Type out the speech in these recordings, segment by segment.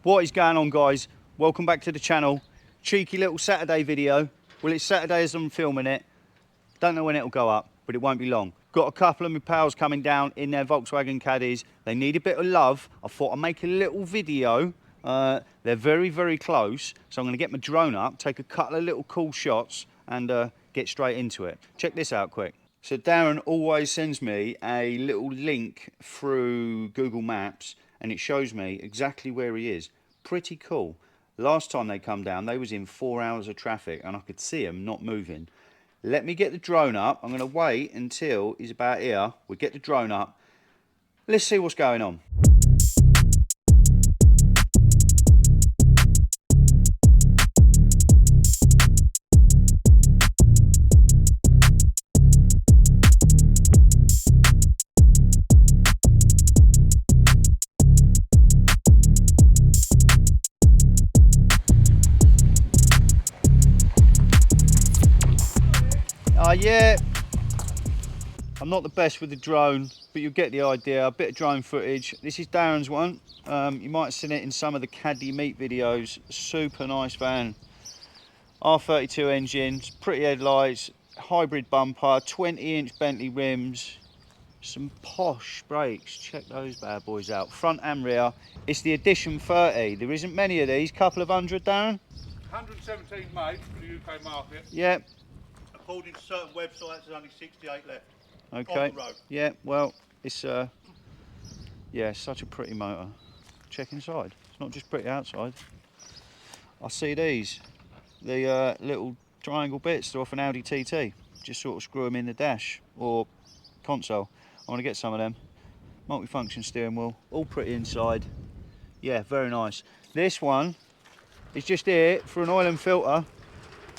What is going on, guys? Welcome back to the channel. Cheeky little Saturday video. Well, it's Saturday as I'm filming it. Don't know when it'll go up, but it won't be long. Got a couple of my pals coming down in their Volkswagen Caddies. They need a bit of love. I thought I'd make a little video. They're very, very close. So I'm going to get my drone up, take a couple of little cool shots and get straight into it. Check this out quick. So Darren always sends me a little link through Google Maps and it shows me exactly where he is. Pretty cool. Last time they come down, they was in 4 hours of traffic and I could see him not moving. Let me get the drone up. I'm going to wait until he's about here. We'll get the drone up. Let's see what's going on. Yeah, I'm not the best with the drone, but you'll get the idea. A bit of drone footage. This is Darren's one. You might have seen it in some of the Caddy meet videos. Super nice van. R32 engines, pretty headlights, hybrid bumper, 20-inch Bentley rims, some posh brakes. Check those bad boys out, front and rear. It's the Edition 30. There isn't many of these. Couple of hundred, Darren? 117 made for the UK market. Yeah. According to certain websites, there's only 68 left. Okay. On the road. Yeah, well, it's yeah, such a pretty motor. Check inside. It's not just pretty outside. I see these. The little triangle bits, they're off an Audi TT. Just sort of screw them in the dash or console. I want to get some of them. Multifunction steering wheel, all pretty inside. Yeah, very nice. This one is just here for an oil and filter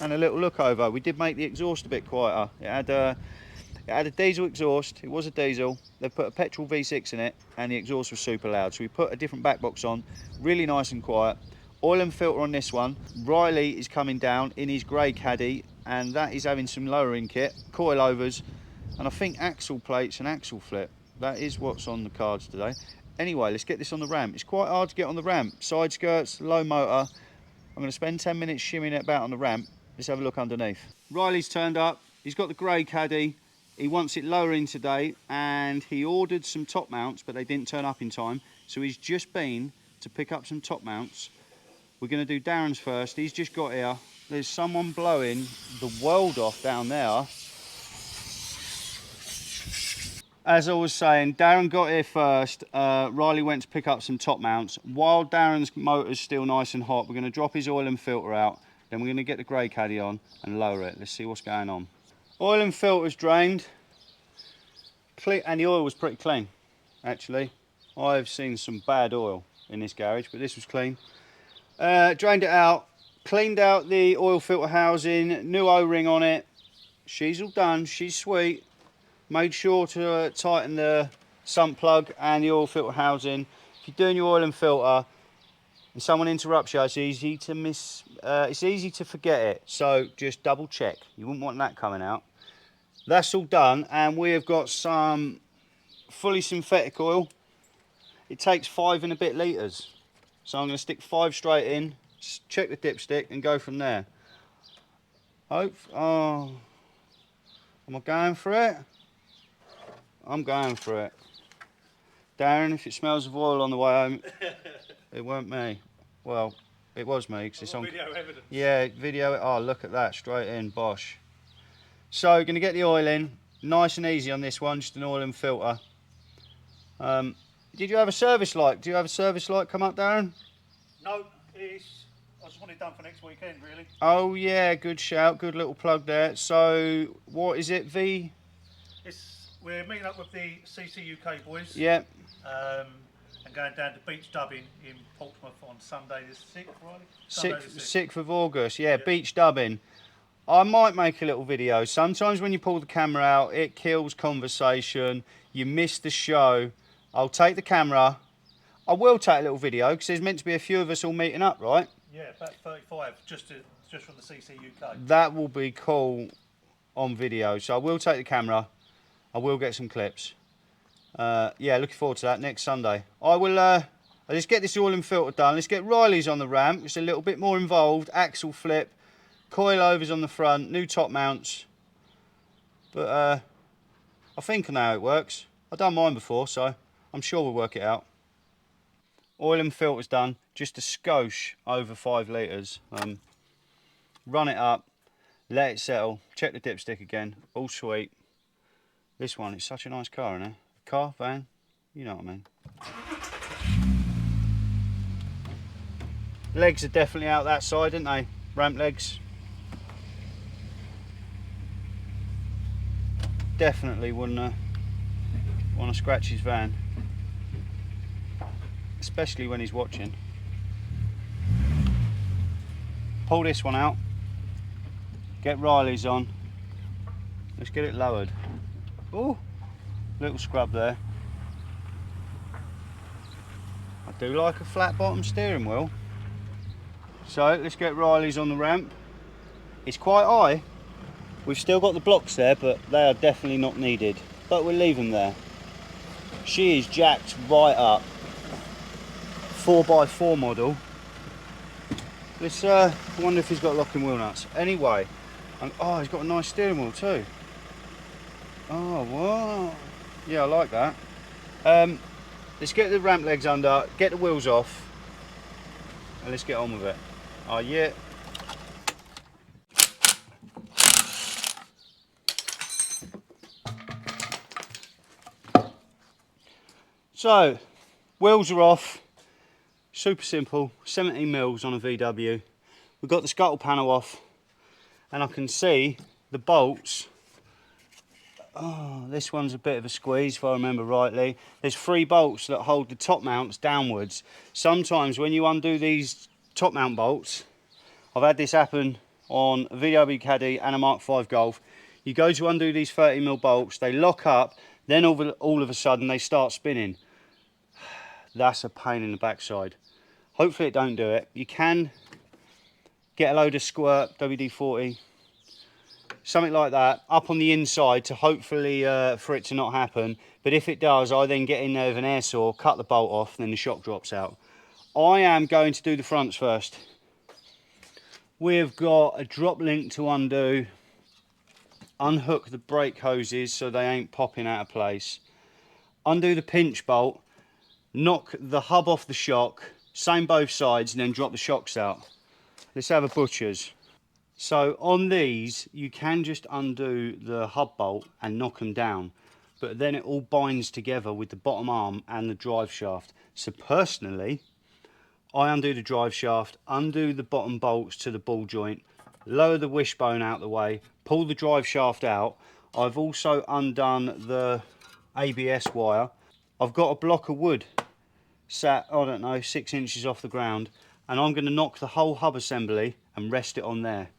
and a little look over. We did make the exhaust a bit quieter. It had a diesel exhaust. It was a diesel. They put a petrol V6 in it and the exhaust was super loud. So we put a different back box on, really nice and quiet. Oil and filter on this one. Riley is coming down in his grey Caddy and that is having some lowering kit, coilovers, and I think axle plates and axle flip. That is what's on the cards today. Anyway, let's get this on the ramp. It's quite hard to get on the ramp. Side skirts, low motor. I'm going to spend 10 minutes shimmying it about on the ramp. Let's have a look underneath. Riley's turned up. He's got the grey Caddy. He wants it lowering today and he ordered some top mounts, but they didn't turn up in time. So he's just been to pick up some top mounts. We're going to do Darren's first. He's just got here. There's someone blowing the world off down there. As I was saying, Darren got here first. Riley went to pick up some top mounts. While Darren's motor's still nice and hot, we're going to drop his oil and filter out. Then we're going to get the grey Caddy on and lower it. Let's see what's going on. Oil and filter's drained. And the oil was pretty clean, actually. I've seen some bad oil in this garage, but this was clean. Drained it out, cleaned out the oil filter housing, new O-ring on it. She's all done, she's sweet. Made sure to tighten the sump plug and the oil filter housing. If you're doing your oil and filter and someone interrupts you, it's easy to forget it. So just double check. You wouldn't want that coming out. That's all done, and we have got some fully synthetic oil. It takes 5 and a bit litres. So I'm going to stick 5 straight in, check the dipstick and go from there. Oh, am I going for it? I'm going for it. Darren, if it smells of oil on the way home, it weren't me. Well, it was me because it's on video evidence. Yeah, video. Oh, look at that, straight in, bosh. So, going to get the oil in, nice and easy on this one, just an oil and filter. Did you have a service light? Do you have a service light come up, Darren? No, I just want it done for next weekend, really. Oh yeah, good shout, good little plug there. So, what is it, We're meeting up with the CC UK boys. Yeah. And going down to beach dubbing in Portsmouth on Sunday the 6th, right? 6th of August, yeah, beach dubbing. I might make a little video. Sometimes when you pull the camera out, it kills conversation. You miss the show. I'll take the camera. I will take a little video because there's meant to be a few of us all meeting up, right? Yeah, about 35, just from the CC UK. That will be cool on video. So I will take the camera. I will get some clips. Yeah, looking forward to that next Sunday. I will Let's get this oil and filter done. Let's get Riley's on the ramp. It's a little bit more involved. Axle flip, coilovers on the front, new top mounts. But I think I know how it works. I've done mine before, so I'm sure we'll work it out. Oil and filter's done. Just a skosh over 5 litres. Run it up, let it settle, check the dipstick again. All sweet. This one, it's such a nice car, isn't it? Car, van, you know what I mean. Legs are definitely out that side, aren't they? Ramp legs. Definitely wouldn't want to scratch his van, especially when he's watching. Pull this one out, get Riley's on. Let's get it lowered. Oh, little scrub there. I do like a flat bottom steering wheel. So let's get Riley's on the ramp. It's quite high. We've still got the blocks there, but they are definitely not needed. But we'll leave them there. She is jacked right up. 4x4 model. Let's wonder if he's got locking wheel nuts. Anyway, oh, he's got a nice steering wheel too. Oh, wow. Yeah, I like that. Let's get the ramp legs under, get the wheels off, and let's get on with it. Oh, yeah. So, wheels are off. Super simple, 17 mils on a VW. We've got the scuttle panel off, and I can see the bolts. Oh, this one's a bit of a squeeze if I remember rightly. There's 3 bolts that hold the top mounts downwards. Sometimes when you undo these top mount bolts, I've had this happen on a VW Caddy and a Mark V Golf. You go to undo these 30mm bolts, they lock up, then all of a sudden they start spinning. That's a pain in the backside. Hopefully it don't do it. You can get a load of squirt, WD-40, something like that, up on the inside to hopefully for it to not happen. But if it does, I then get in there with an air saw, cut the bolt off, and then the shock drops out. I am going to do the fronts first. We've got a drop link to undo, unhook the brake hoses so they ain't popping out of place, undo the pinch bolt, knock the hub off the shock, same both sides, and then drop the shocks out. Let's have a butcher's. So on these, you can just undo the hub bolt and knock them down, but then it all binds together with the bottom arm and the drive shaft. So personally, I undo the drive shaft, undo the bottom bolts to the ball joint, lower the wishbone out the way, pull the drive shaft out. I've also undone the ABS wire. I've got a block of wood sat, I don't know, 6 inches off the ground, and I'm going to knock the whole hub assembly and rest it on there.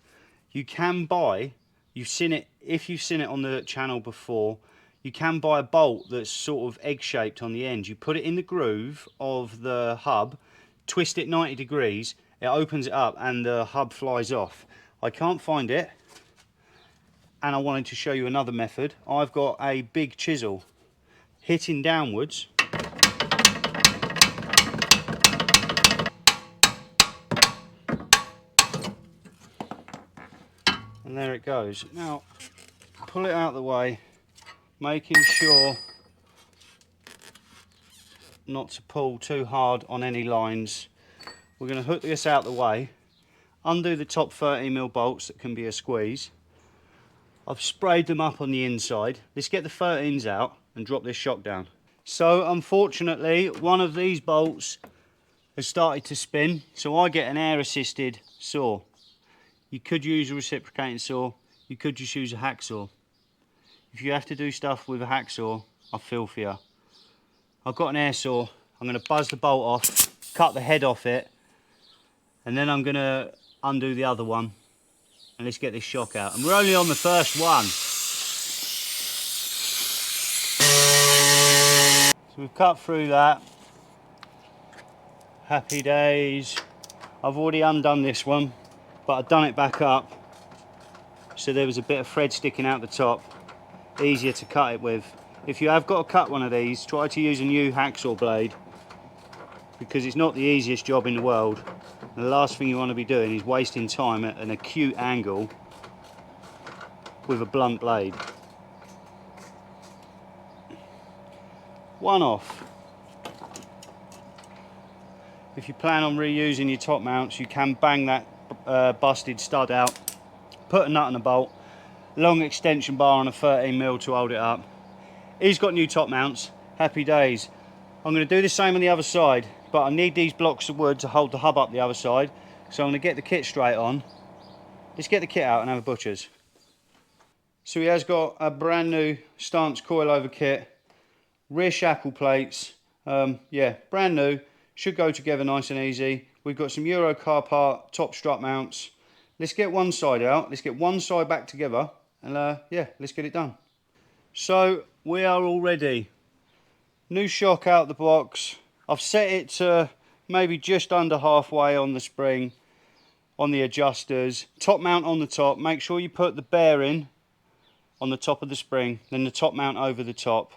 You can buy, you've seen it, if you've seen it on the channel before, you can buy a bolt that's sort of egg shaped on the end. You put it in the groove of the hub, twist it 90 degrees, it opens it up and the hub flies off. I can't find it, and I wanted to show you another method. I've got a big chisel hitting downwards, and there it goes. Now pull it out of the way, making sure not to pull too hard on any lines. We're going to hook this out the way, undo the top 30mm bolts that can be a squeeze. I've sprayed them up on the inside. Let's get the 13s out and drop this shock down. So unfortunately, one of these bolts has started to spin, so I get an air assisted saw. You could use a reciprocating saw, you could just use a hacksaw. If you have to do stuff with a hacksaw, I feel for you. I've got an air saw. I'm going to buzz the bolt off, cut the head off it, and then I'm going to undo the other one, and let's get this shock out. And we're only on the first one. So we've cut through that. Happy days. I've already undone this one, but I've done it back up, so there was a bit of thread sticking out the top. Easier to cut it with. If you have got to cut one of these, try to use a new hacksaw blade, because it's not the easiest job in the world. And the last thing you want to be doing is wasting time at an acute angle with a blunt blade. One off. If you plan on reusing your top mounts, you can bang that busted stud out, put a nut and a bolt, long extension bar on a 13mm to hold it up. He's got new top mounts, happy days. I'm going to do the same on the other side, but I need these blocks of wood to hold the hub up the other side, so I'm going to get the kit straight on. Let's get the kit out and have a butcher's. So he has got a brand new stance coilover kit, rear shackle plates, yeah, brand new, should go together nice and easy. We've got some Euro car part top strut mounts. Let's get one side out, let's get one side back together, and yeah, let's get it done. So we are all ready. New shock out the box. I've set it to maybe just under halfway on the spring, on the adjusters. Top mount on the top. Make sure you put the bearing on the top of the spring, then the top mount over the top.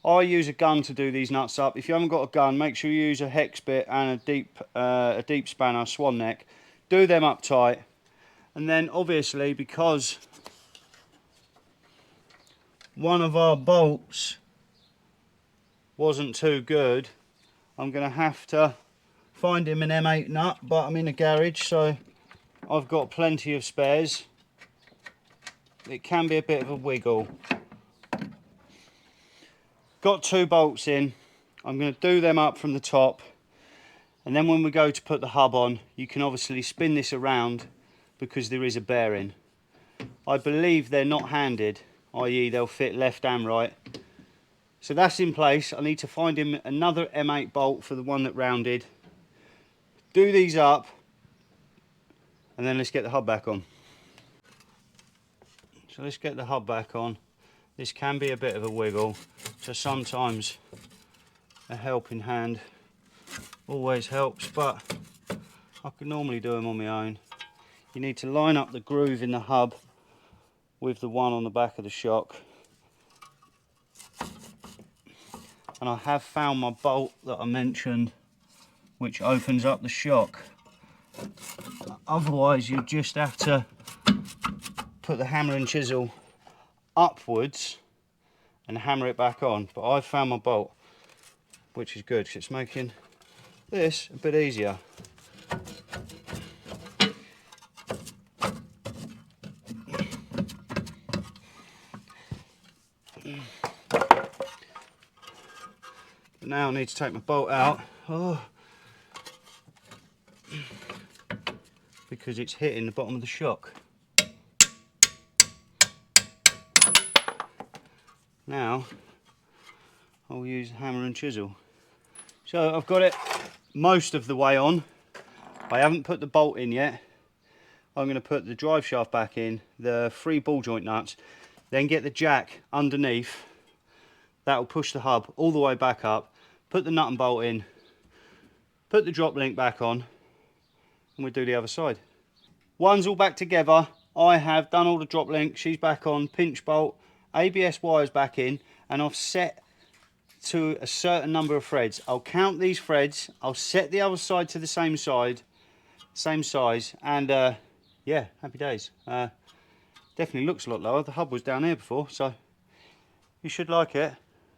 I use a gun to do these nuts up. If you haven't got a gun, make sure you use a hex bit and a deep spanner, swan neck. Do them up tight. And then obviously, because one of our bolts wasn't too good, I'm going to have to find him an M8 nut, but I'm in a garage, so I've got plenty of spares. It can be a bit of a wiggle. Got 2 bolts in. I'm going to do them up from the top, and then when we go to put the hub on, you can obviously spin this around because there is a bearing. I believe they're not handed, i.e. they'll fit left and right. So that's in place. I need to find him another M8 bolt for the one that rounded. Do these up, and then let's get the hub back on. So let's get the hub back on. This can be a bit of a wiggle, so sometimes a helping hand always helps, but I can normally do them on my own. You need to line up the groove in the hub with the one on the back of the shock. And I have found my bolt that I mentioned, which opens up the shock. Otherwise you just have to put the hammer and chisel upwards and hammer it back on. But I've found my bolt, which is good because it's making this a bit easier. Now I need to take my bolt out, because it's hitting the bottom of the shock. Now I'll use hammer and chisel. So I've got it most of the way on. I haven't put the bolt in yet. I'm going to put the drive shaft back in, the 3 ball joint nuts, then get the jack underneath. That'll push the hub all the way back up. Put the nut and bolt in, put the drop link back on, and we'll do the other side. One's all back together. I have done all the drop link, she's back on, pinch bolt, ABS wires back in, and I've set to a certain number of threads. I'll count these threads, I'll set the other side to the same side, same size, and yeah, happy days. Definitely looks a lot lower. The hub was down here before, so you should like it.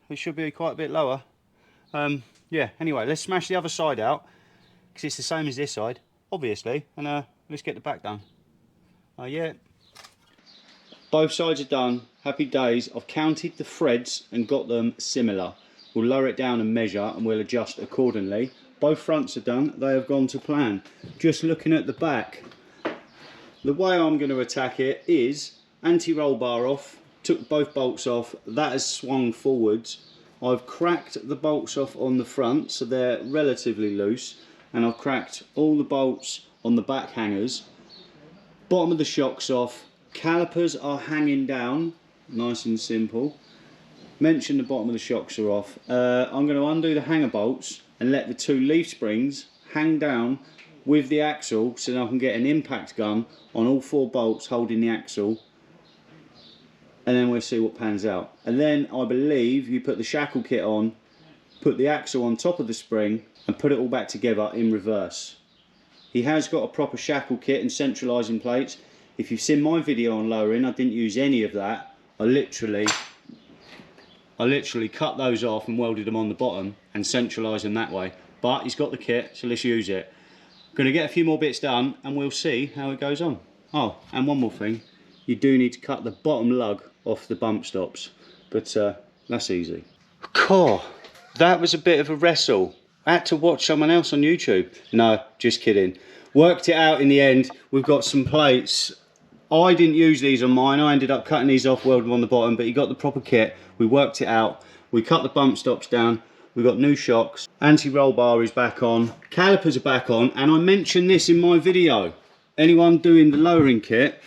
It should be quite a bit lower. Yeah, anyway, let's smash the other side out because it's the same as this side, obviously, and let's get the back done. Yeah. Both sides are done, happy days. I've counted the threads and got them similar. We'll lower it down and measure and we'll adjust accordingly. Both fronts are done, they have gone to plan. Just looking at the back, the way I'm going to attack it is anti-roll bar off, took both bolts off, that has swung forwards. I've cracked the bolts off on the front, so they're relatively loose, and I've cracked all the bolts on the back hangers. Bottom of the shock's off, calipers are hanging down, nice and simple. Mention the bottom of the shocks are off. I'm going to undo the hanger bolts and let the 2 leaf springs hang down with the axle, so that I can get an impact gun on all 4 bolts holding the axle. And then we'll see what pans out. And then I believe you put the shackle kit on put the axle on top of the spring and put it all back together in reverse. He has got a proper shackle kit and centralising plates. If you've seen my video on lowering, I didn't use any of that. I literally cut those off and welded them on the bottom and centralised them that way. But he's got the kit, so let's use it. Going to get a few more bits done and we'll see how it goes on. Oh, and one more thing. You do need to cut the bottom lug off the bump stops, but that's easy. Cool. That was a bit of a wrestle. I had to watch someone else on YouTube. No, just kidding. Worked it out in the end. We've got some plates. I didn't use these on mine. I ended up cutting these off, welding them on the bottom, but he got the proper kit. We worked it out. We cut the bump stops down. We've got new shocks. Anti-roll bar is back on. Calipers are back on. And I mentioned this in my video. Anyone doing the lowering kit,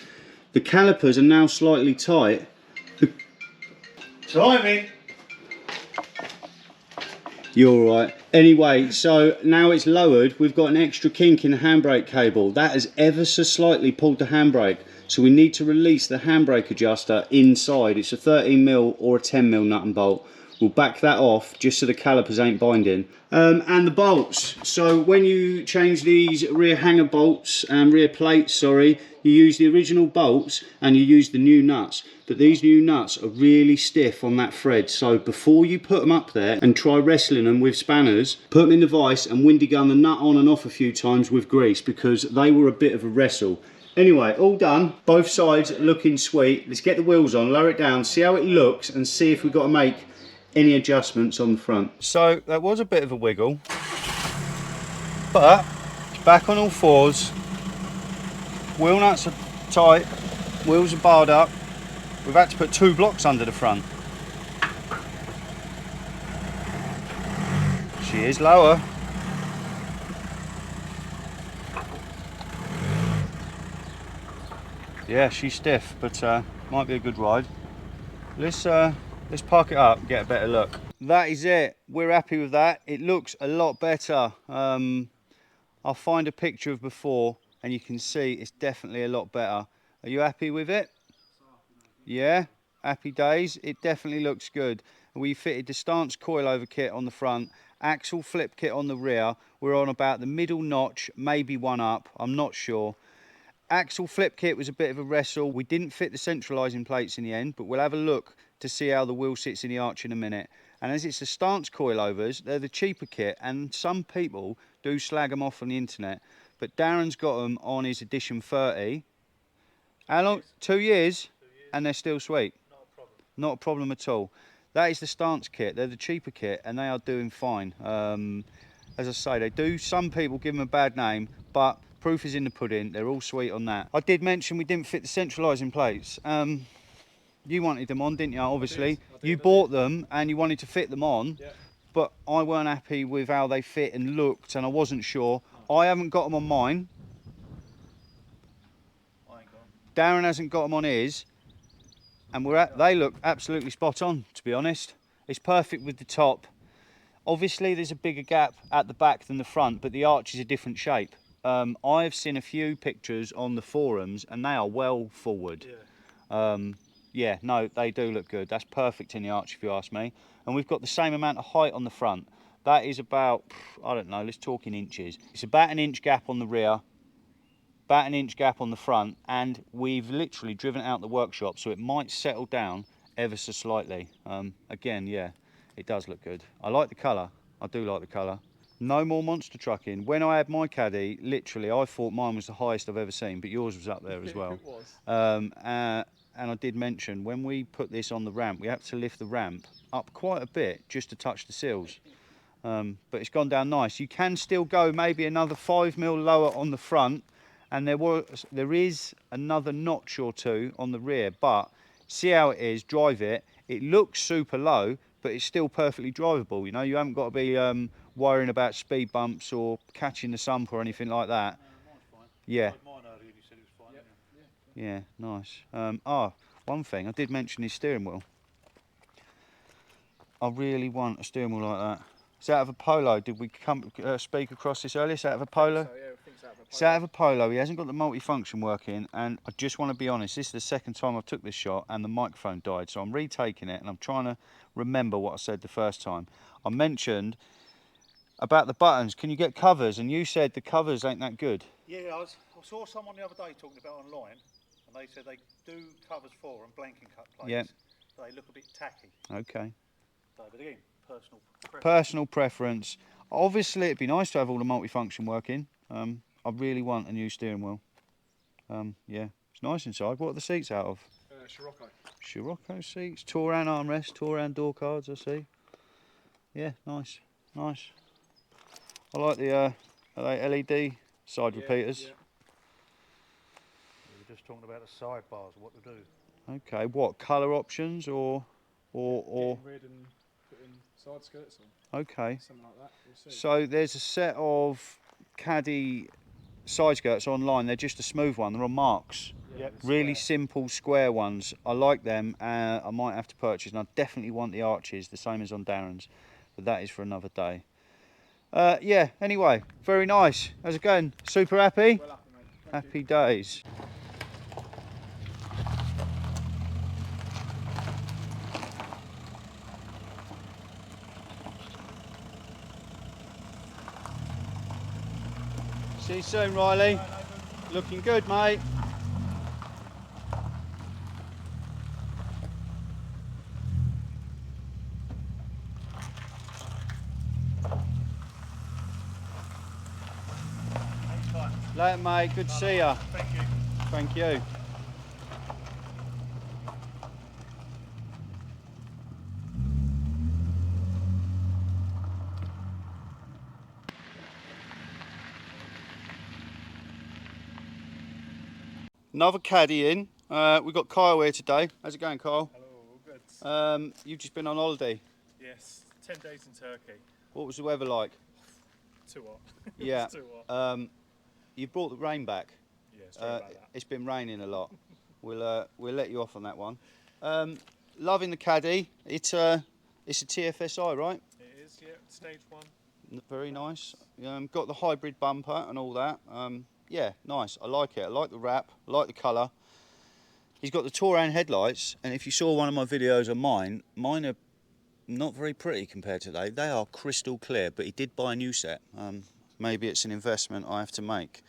the calipers are now slightly tight. Timing! You're alright. Anyway, so now it's lowered. We've got an extra kink in the handbrake cable. That has ever so slightly pulled the handbrake. So we need to release the handbrake adjuster inside. It's a 13mm or a 10mm nut and bolt. We'll back that off just so the calipers ain't binding. And the bolts. So when you change these rear hanger bolts and rear plates, sorry, you use the original bolts and you use the new nuts. But these new nuts are really stiff on that thread. So before you put them up there and try wrestling them with spanners, put them in the vise and windy gun the nut on and off a few times with grease, because they were a bit of a wrestle. Anyway, all done. Both sides looking sweet. Let's get the wheels on, lower it down, see how it looks and see if we've got to make any adjustments on the front. So that was a bit of a wiggle, but back on all fours. Wheel nuts are tight, wheels are barred up. We've had to put 2 blocks under the front. She is lower. Yeah, she's stiff, but might be a good ride. Let's park it up and get a better look. That is it. We're happy with that. It looks a lot better. I'll find a picture of before and you can see it's definitely a lot better. Are you happy with it? Yeah, happy days. It definitely looks good. We fitted the stance coilover kit on the front, axle flip kit on the rear. We're on about the middle notch, maybe one up, I'm not sure. Axle flip kit was a bit of a wrestle. We didn't fit the centralising plates in the end, but we'll have a look to see how the wheel sits in the arch in a minute. And as it's the stance coilovers, they're the cheaper kit, and some people do slag them off on the internet. But Darren's got them on his Edition 30. How long? 2 years? And they're still sweet. Not a problem. Not a problem at all. That is the stance kit. They're the cheaper kit and they are doing fine. As I say, they do. Some people give them a bad name, but proof is in the pudding. They're all sweet on that. I did mention we didn't fit the centralising plates. You wanted them on, didn't you? Obviously, I did, you bought them and you wanted to fit them on. Yeah. But I weren't happy with how they fit and looked, and I wasn't sure. No. I haven't got them on mine. I ain't got them. Darren hasn't got them on his. And they look absolutely spot on, to be honest. It's perfect with the top. Obviously, there's a bigger gap at the back than the front, but the arch is a different shape. I've seen a few pictures on the forums, and they are well forward. Yeah. Yeah, no, they do look good. That's perfect in the arch, if you ask me. And we've got the same amount of height on the front. That is about, I don't know, let's talk in inches. It's about an inch gap on the rear, about an inch gap on the front, and we've literally driven it out the workshop, so it might settle down ever so slightly. Again, yeah, it does look good. I like the colour. I do like the colour. No more monster trucking. When I had my Caddy, literally, I thought mine was the highest I've ever seen, but yours was up there as well. It was. And I did mention, when we put this on the ramp, we had to lift the ramp up quite a bit just to touch the seals. But it's gone down nice. You can still go maybe another 5mm lower on the front, and there is another notch or 2 on the rear, but see how it is, drive it. It looks super low, but it's still perfectly drivable. You know, you haven't got to be worrying about speed bumps or catching the sump or anything like that. Mine's fine. Yeah. Mine earlier, you said it was fine. Yeah, nice. One thing, I did mention his steering wheel. I really want a steering wheel like that. It's out of a Polo. Did we speak across this earlier? It's out of a Polo? So, yeah, I think It's out of a Polo. He hasn't got the multifunction working, and I just want to be honest, this is the second time I've took this shot and the microphone died, so I'm retaking it and I'm trying to remember what I said the first time. I mentioned about the buttons, can you get covers? And you said the covers ain't that good. Yeah, I saw someone the other day talking about online, and they said they do covers for and blanking cut plates. Yeah. But they look a bit tacky. Okay. So, but again, personal preference. Personal preference. Obviously, it'd be nice to have all the multifunction working. I really want a new steering wheel. Yeah, it's nice inside. What are the seats out of? Scirocco. Scirocco seats. Touran armrest, Touran door cards, I see. Yeah, nice, nice. I like the are they LED side repeaters. Yeah. We were just talking about the sidebars, what to do. Okay, what colour options or Getting rid and putting side skirts on. Okay. Something like that. We'll see. So there's a set of Caddy side skirts online. They're just a smooth one. They're on marks. Yeah, Really simple square ones. I like them. I might have to purchase, and I definitely want the arches, the same as on Darren's. But that is for another day. Yeah. Anyway, very nice. How's it going? Super happy. Well happy, mate. Thank Happy you. days. See you soon, Riley. Looking good, mate. Later, mate. Good to see you. Thank you. Thank you. Another caddy in. We've got Kyle here today. How's it going, Kyle? Hello, all good. You've just been on holiday. Yes, 10 days in Turkey. What was the weather like? Too hot. It Yeah. was too hot. You brought the rain back. Yeah, sorry about that. It's been raining a lot. We'll let you off on that one. Loving the caddy. It's a TFSI, right? It is, yeah, stage 1. Very nice. Got the hybrid bumper and all that. Yeah, nice. I like it. I like the wrap. I like the colour. He's got the Touran headlights, and if you saw one of my videos of mine are not very pretty compared to they. They are crystal clear, but he did buy a new set. Maybe it's an investment I have to make.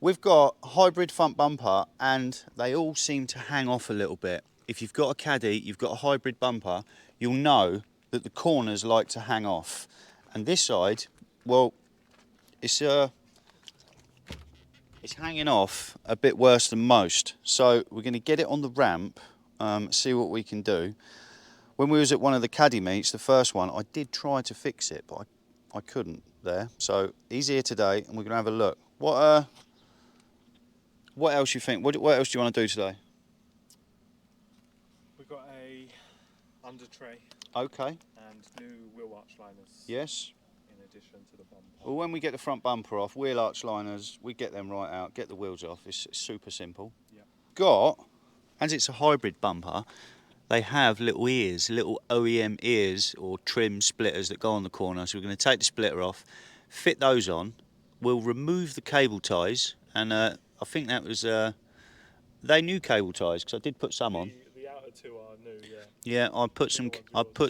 We've got hybrid front bumper, and they all seem to hang off a little bit. If you've got a Caddy, you've got a hybrid bumper, you'll know that the corners like to hang off. And this side, well, it's hanging off a bit worse than most. So we're going to get it on the ramp, see what we can do. When we was at one of the Caddy meets, the first one, I did try to fix it, but I couldn't there. So he's here today, and we're going to have a look. What else you think? What else do you want to do today? We've got a under tray Okay. and new wheel arch liners Yes. in addition to the bumper. Well, when we get the front bumper off, wheel arch liners, we get them right out, get the wheels off. It's super simple. Yeah. As it's a hybrid bumper, they have little ears, little OEM ears or trim splitters that go on the corner. So we're going to take the splitter off, fit those on. We'll remove the cable ties, and I think that was they new cable ties because I did put some on. The outer two are new, yeah. Yeah, I put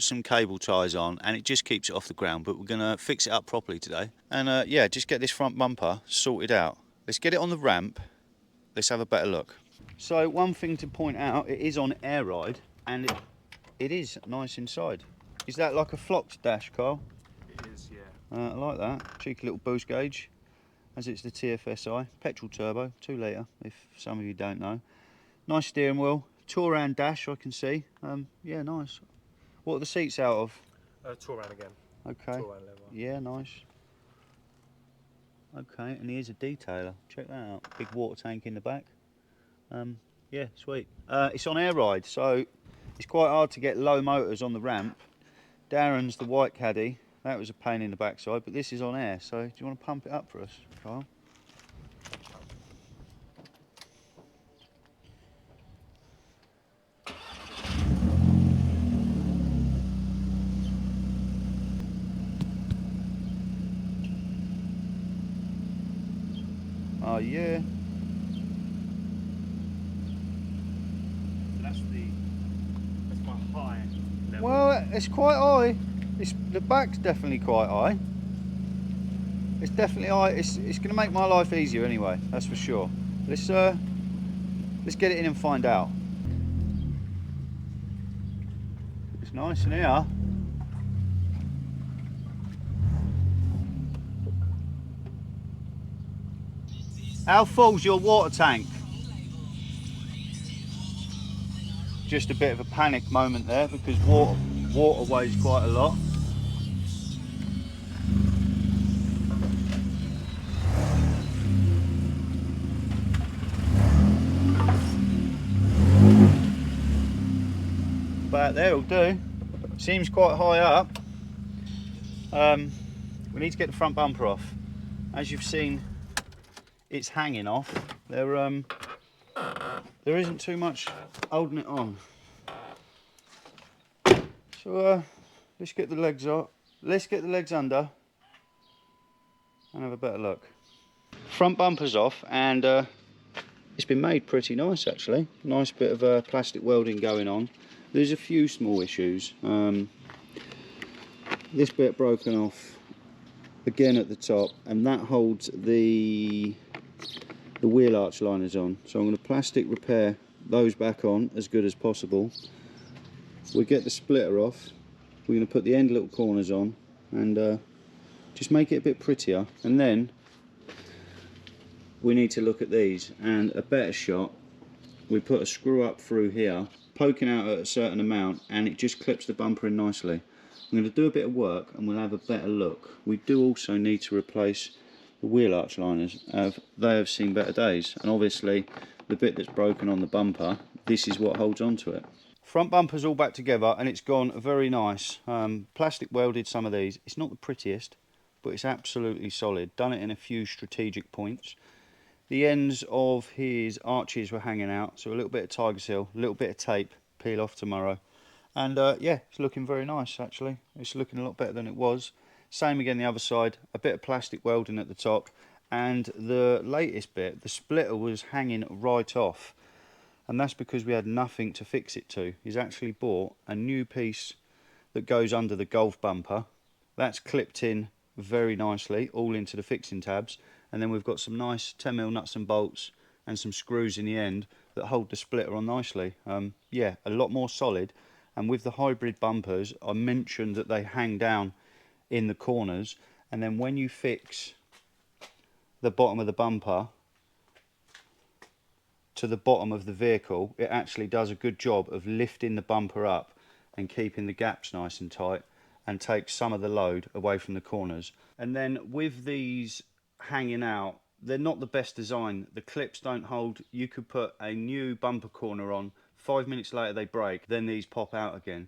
some cable ties on, and it just keeps it off the ground. But we're gonna fix it up properly today, and yeah, just get this front bumper sorted out. Let's get it on the ramp. Let's have a better look. So one thing to point out, it is on air ride, and it is nice inside. Is that like a flocked dash, Carl? It is, yeah. I like that. Cheeky little boost gauge, as it's the TFSI. Petrol turbo, 2 litre, if some of you don't know. Nice steering wheel. Touran dash, I can see. Yeah, nice. What are the seats out of? Touran again. Okay. Touran leather. Yeah, nice. Okay, and here's a detailer. Check that out. Big water tank in the back. Yeah, sweet. It's on air ride, so it's quite hard to get low motors on the ramp. Darren's the white Caddy. That was a pain in the backside, but this is on air. So do you want to pump it up for us, Kyle? Oh yeah. So that's my high level. Well, it's quite high. The back's definitely quite high. It's definitely high. It's going to make my life easier anyway. That's for sure. Let's get it in and find out. It's nice in here. How full's your water tank? Just a bit of a panic moment there because water weighs quite a lot. About there will do. Seems quite high up. We need to get the front bumper off. As you've seen, it's hanging off. There isn't too much holding it on. So let's get the legs up. Let's get the legs under and have a better look. Front bumper's off, and it's been made pretty nice actually. Nice bit of plastic welding going on. There's a few small issues. This bit broken off again at the top, and that holds the wheel arch liners on. So I'm going to plastic repair those back on as good as possible. We get the splitter off. We're going to put the end little corners on and just make it a bit prettier. And then we need to look at these, and a better shot, we put a screw up through here, poking out at a certain amount, and it just clips the bumper in nicely. I'm going to do a bit of work and we'll have a better look. We do also need to replace the wheel arch liners. They have seen better days, and obviously the bit that's broken on the bumper, this is what holds onto it. Front bumper's all back together and it's gone very nice. Plastic welded some of these. It's not the prettiest, but it's absolutely solid. Done it in a few strategic points. The ends of his arches were hanging out, so a little bit of tiger seal, a little bit of tape, peel off tomorrow. And yeah, it's looking very nice actually. It's looking a lot better than it was. Same again the other side, a bit of plastic welding at the top, and the latest bit, the splitter was hanging right off. And that's because we had nothing to fix it to. He's actually bought a new piece that goes under the Golf bumper. That's clipped in very nicely, all into the fixing tabs. And then we've got some nice 10mm nuts and bolts and some screws in the end that hold the splitter on nicely. Yeah, a lot more solid. And with the hybrid bumpers, I mentioned that they hang down in the corners. And then when you fix the bottom of the bumper to the bottom of the vehicle, it actually does a good job of lifting the bumper up and keeping the gaps nice and tight, and takes some of the load away from the corners. And then with these hanging out, they're not the best design. The clips don't hold. You could put a new bumper corner on, 5 minutes later they break, then these pop out again.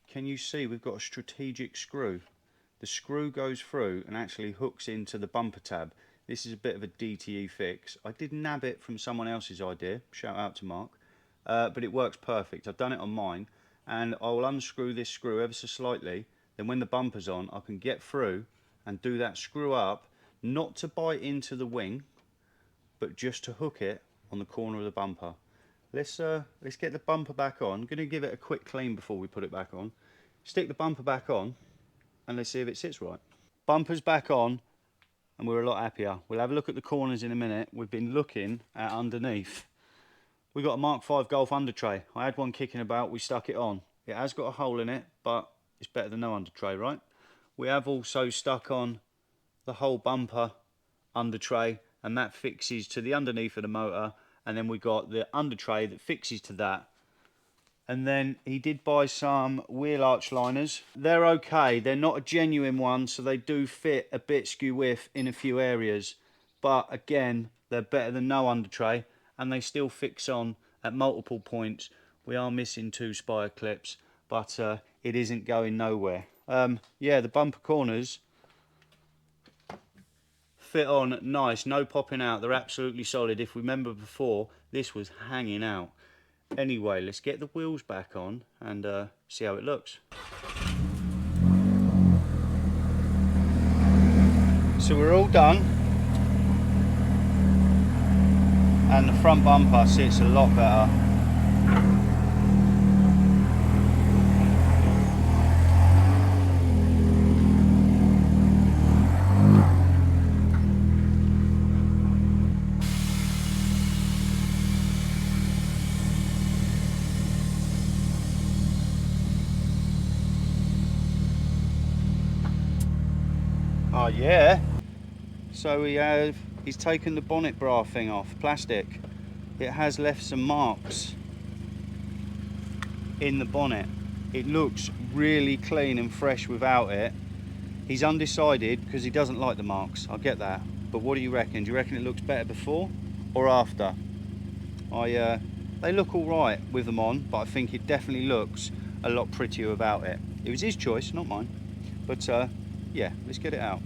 Can you see we've got a strategic screw? The screw goes through and actually hooks into the bumper tab. This is a bit of a DTE fix. I did nab it from someone else's idea, shout out to Mark, but it works perfect. I've done it on mine, and I will unscrew this screw ever so slightly, then when the bumper's on I can get through and do that screw up, not to bite into the wing, but just to hook it on the corner of the bumper. Let's get the bumper back on. I'm going to give it a quick clean before we put it back on. Stick the bumper back on and let's see if it sits right. Bumper's back on and we're a lot happier. We'll have a look at the corners in a minute. We've been looking at underneath. We've got a Mark V Golf under tray. I had one kicking about, we stuck it on. It has got a hole in it, but it's better than no under tray, right? We have also stuck on the whole bumper under tray, and that fixes to the underneath of the motor, and then we got the under tray that fixes to that. And then he did buy some wheel arch liners. They're okay, they're not a genuine one, so they do fit a bit skew width in a few areas, but again they're better than no under tray, and they still fix on at multiple points. We are missing 2 spire clips, but it isn't going nowhere. Yeah, the bumper corners fit on nice, no popping out. They're absolutely solid. If we remember before, this was hanging out. Anyway, let's get the wheels back on and see how it looks. So we're all done. and the front bumper sits a lot better. Oh yeah. So he's taken the bonnet bra thing off, plastic. It has left some marks in the bonnet. It looks really clean and fresh without it. He's undecided because he doesn't like the marks, I get that. But what do you reckon? Do you reckon it looks better before or after? They look all right with them on, but I think it definitely looks a lot prettier without it. It was his choice, not mine. But yeah, let's get it out.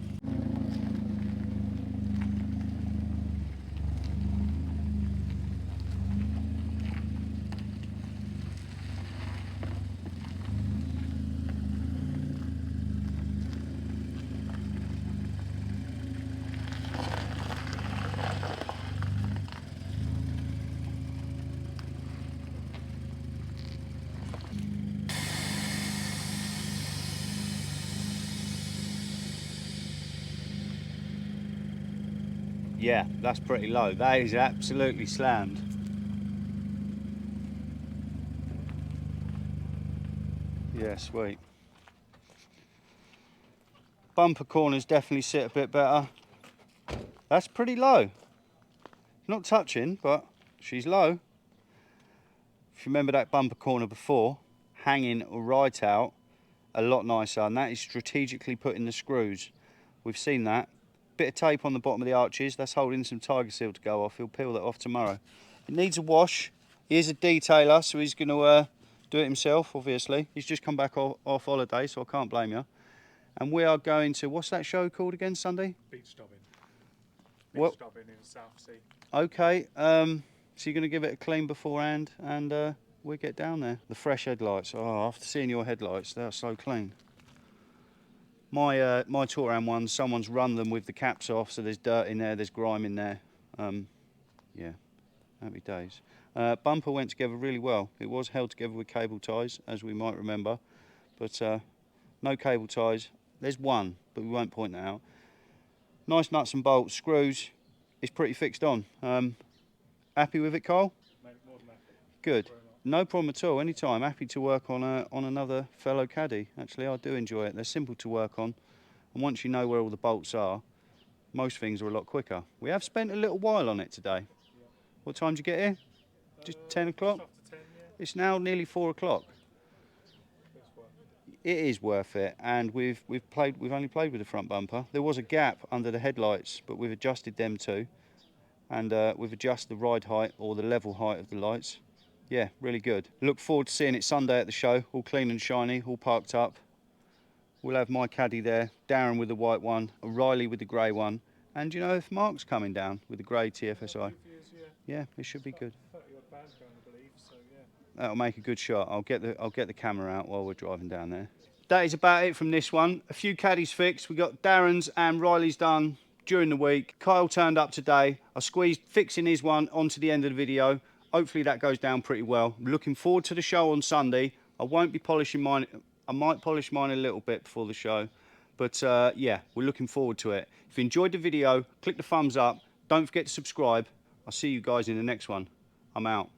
Yeah, that's pretty low. That is absolutely slammed. Yeah, sweet. Bumper corners definitely sit a bit better. That's pretty low. Not touching, but she's low. If you remember that bumper corner before, hanging right out, a lot nicer. And that is strategically put in the screws. We've seen that. Bit of tape on the bottom of the arches. That's holding some tiger seal to go off. He'll peel that off tomorrow. It needs a wash. He is a detailer, so he's going to do it himself, obviously. He's just come back off holiday, so I can't blame you. And we are going to, what's that show called again, Sunday? Beach stobbing. What? Beach stobbing in the South Sea. Okay, so you're going to give it a clean beforehand, and we'll get down there. The fresh headlights. Oh, after seeing your headlights, they're so clean. My Touran ones, someone's run them with the caps off, so there's dirt in there, there's grime in there. Yeah, happy days. Bumper went together really well. It was held together with cable ties, as we might remember, but no cable ties. There's one, but we won't point that out. Nice nuts and bolts, screws. It's pretty fixed on. Happy with it, Kyle? Mate, more than happy. Good. No problem at all. Anytime. Happy to work on another fellow caddy. Actually, I do enjoy it. They're simple to work on, and once you know where all the bolts are, most things are a lot quicker. We have spent a little while on it today. Yeah. What time did you get here? Just 10 o'clock? Just after 10, yeah. It's now nearly 4 o'clock. It's worth it. It is worth it, and we've only played with the front bumper. There was a gap under the headlights, but we've adjusted them too, and we've adjusted the ride height or the level height of the lights. Yeah, really good. Look forward to seeing it Sunday at the show, all clean and shiny, all parked up. We'll have my caddy there, Darren with the white one, Riley with the grey one, and you know, if Mark's coming down with the grey TFSI. Yeah, it should be good. 30 odd bands going, I believe, so yeah. That'll make a good shot. I'll get the camera out while we're driving down there. That is about it from this one. A few caddies fixed. We got Darren's and Riley's done during the week. Kyle turned up today. I squeezed fixing his one onto the end of the video. Hopefully that goes down pretty well. I'm looking forward to the show on Sunday. I won't be polishing mine. I might polish mine a little bit before the show. But yeah, we're looking forward to it. If you enjoyed the video, click the thumbs up. Don't forget to subscribe. I'll see you guys in the next one. I'm out.